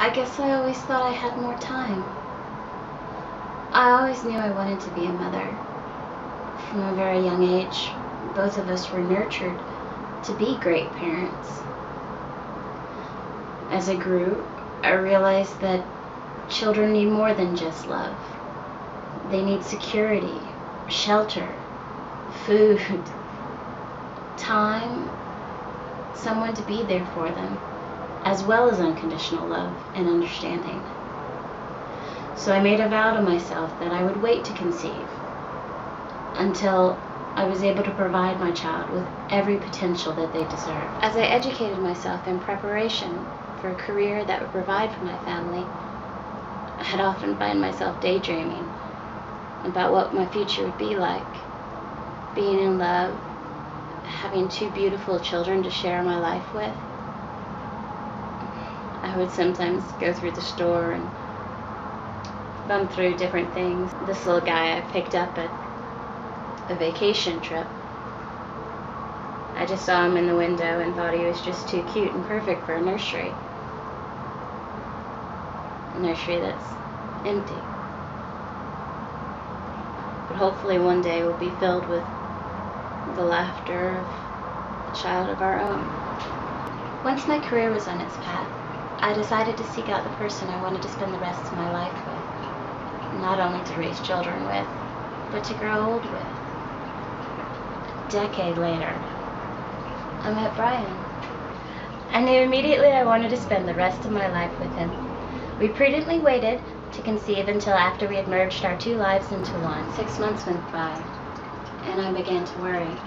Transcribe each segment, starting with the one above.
I guess I always thought I had more time. I always knew I wanted to be a mother. From a very young age, both of us were nurtured to be great parents. As I grew, I realized that children need more than just love. They need security, shelter, food, time, someone to be there for them, as well as unconditional love and understanding. So I made a vow to myself that I would wait to conceive until I was able to provide my child with every potential that they deserve. As I educated myself in preparation for a career that would provide for my family, I'd often find myself daydreaming about what my future would be like. Being in love, having two beautiful children to share my life with. I would sometimes go through the store and bump through different things. This little guy I picked up at a vacation trip, I just saw him in the window and thought he was just too cute and perfect for a nursery. A nursery that's empty. But hopefully one day will be filled with the laughter of a child of our own. Once my career was on its path, I decided to seek out the person I wanted to spend the rest of my life with. Not only to raise children with, but to grow old with. A decade later, I met Brian. I knew immediately I wanted to spend the rest of my life with him. We prudently waited to conceive until after we had merged our two lives into one. 6 months went by, and I began to worry.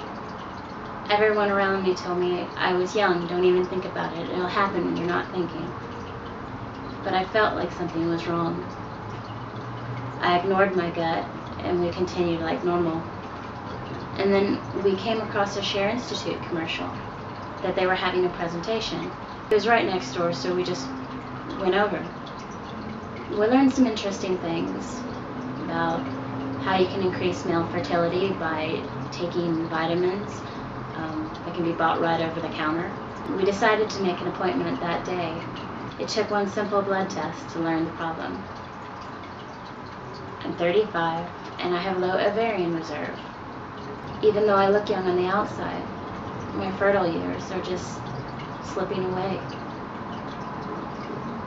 Everyone around me told me I was young, don't even think about it, it'll happen when you're not thinking. But I felt like something was wrong. I ignored my gut, and we continued like normal. And then we came across a Share Institute commercial that they were having a presentation. It was right next door, so we just went over. We learned some interesting things about how you can increase male fertility by taking vitamins that can be bought right over the counter. We decided to make an appointment that day. It took one simple blood test to learn the problem. I'm 35 and I have low ovarian reserve. Even though I look young on the outside, my fertile years are just slipping away.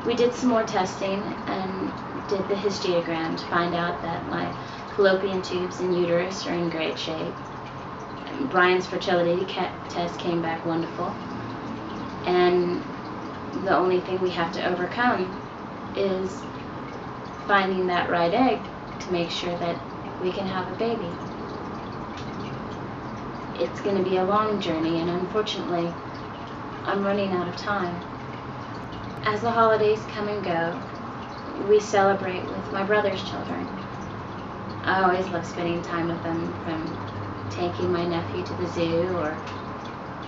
We did some more testing and did the histiogram to find out that my fallopian tubes and uterus are in great shape. Brian's fertility test came back wonderful. And the only thing we have to overcome is finding that right egg to make sure that we can have a baby. It's going to be a long journey, and unfortunately, I'm running out of time. As the holidays come and go, we celebrate with my brother's children. I always love spending time with them, from taking my nephew to the zoo or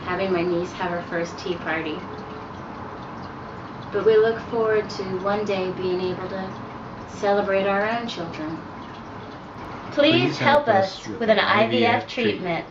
having my niece have her first tea party. But we look forward to one day being able to celebrate our own children. Please help us with an IVF treatment.